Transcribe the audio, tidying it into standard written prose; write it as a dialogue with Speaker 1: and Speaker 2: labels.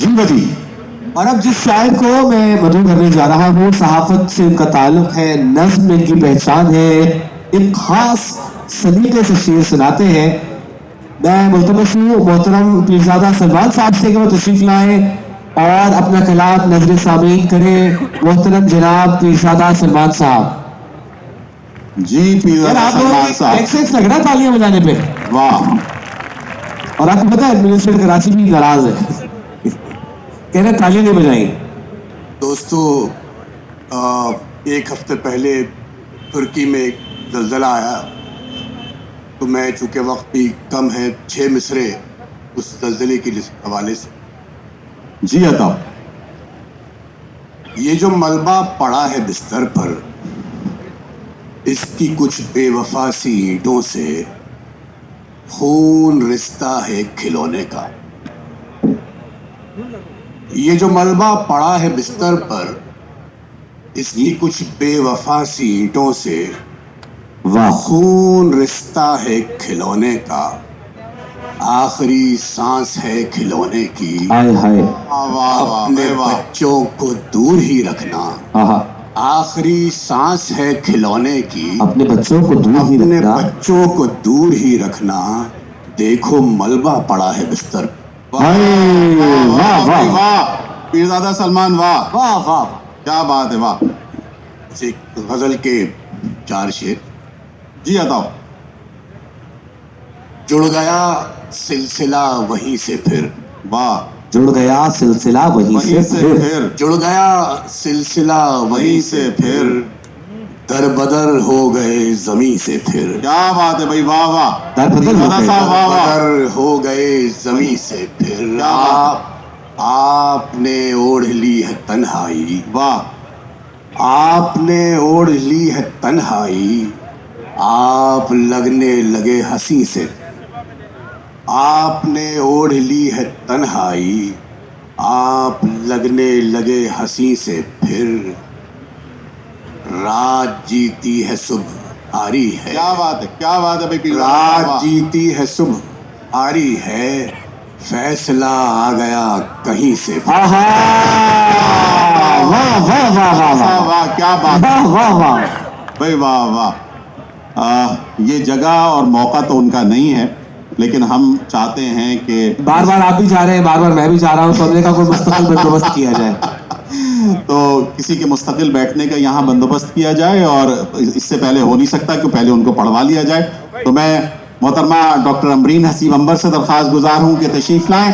Speaker 1: जी वजी। और अब जिस शायर को मैं मदू करने जा रहा हूँ, सहाफत से उनका ताल्लुक है, नज्म इनकी पहचान है, एक खास सलीके से शेर सुनाते हैं। मैं मुल्तमस हूँ मोहतरम पीरज़ादा सलमान साहब से कि वो तशरीफ लाएं और अपना कलाम नजर सामीन करें। मोहतरम जनाब पीरज़ादा सलमान साहब।
Speaker 2: जी पीरज़ादा सलमान साहब,
Speaker 1: एक्सेस लग रहा है तालियां बजाने पे।
Speaker 2: वाह।
Speaker 1: और आपको पता है एडमिनिस्ट्रेटर कराची भी नाराज है, कह रहे तालियां नहीं बजाई।
Speaker 3: दोस्तों, एक हफ्ते पहले तुर्की में एक ज़लज़ला आया, तो मैं चूँकि वक्त भी कम है, 6 मिसरे उस ज़लज़ले के हवाले से।
Speaker 2: जी अता।
Speaker 3: ये जो मलबा पड़ा है बिस्तर पर, इसकी कुछ बेवफा सी ईंटों से खून रिश्ता है खिलौने का। ये जो मलबा पड़ा है बिस्तर पर, इसकी कुछ बेवफा सी ईंटों से खून रिश्ता है खिलौने का। आखिरी सांस है खिलौने की।
Speaker 1: हाय हाय।
Speaker 3: अपने बच्चों को दूर ही रखना। आखिरी सांस है खिलौने की।
Speaker 1: अपने बच्चों को दूर ही
Speaker 3: अपने
Speaker 1: रखना।
Speaker 3: बच्चों को दूर ही रखना। देखो मलबा पड़ा है बिस्तर।
Speaker 1: वाह वाह वाह
Speaker 2: वाह पीरज़ादा सलमान, वाह
Speaker 1: वाह वाह।
Speaker 2: क्या बात है, वाह।
Speaker 3: एक गजल के 4 शेर।
Speaker 2: जी अता।
Speaker 3: जुड़ गया सिलसिला वहीं से फिर।
Speaker 2: वाह।
Speaker 1: जुड़ गया सिलसिला वहीं से फिर।
Speaker 3: जुड़ गया सिलसिला वहीं से फिर। दर बदर हो गए जमी से फिर।
Speaker 2: क्या बात है भाई, वाह वाह।
Speaker 1: दर बदर हो
Speaker 2: पीरज़ादा
Speaker 1: गए।
Speaker 2: साहब, वाह वाह।
Speaker 3: बदर हो गए जमी से फिर।
Speaker 2: क्या बात
Speaker 3: आपने ओढ़ ली है तन्हाई।
Speaker 2: वाह।
Speaker 3: आपने ओढ़ ली है तन्हाई। आप लगने लगे हंसी से। आपने ओढ़ ली है तन्हाई। आप लगने लगे हंसी से फिर। रात जीती है सुबह हारी है।
Speaker 2: क्या बात है, क्या बात है भाई पीरज़ादा साहब,
Speaker 3: रात
Speaker 2: वाह।
Speaker 3: जीती है सुबह हारी है। फैसला आ गया कहीं से।
Speaker 1: वाह वाह वाह वाह वाह
Speaker 2: साहब, वाह, क्या बात है
Speaker 1: वाह वाह वाह।
Speaker 2: भाई, वाह वाह। ये जगह और मौका तो उनका नहीं है, लेकिन हम चाहते हैं कि
Speaker 1: बार बार आप भी जा रहे हैं, बार बार मैं भी जा रहा हूँ, तो हमने का कोई मुस्तकिल बंदोबस्त किया जाए।
Speaker 2: तो किसी के मुस्तकिल बैठने का यहाँ बंदोबस्त किया जाए, और इससे पहले हो नहीं सकता कि पहले उनको पढ़वा लिया जाए। तो मैं मोहतरमा डॉक्टर अमरीन हसीब अंबर से दरख्वास्त गुजार हूँ कि तशरीफ लाएं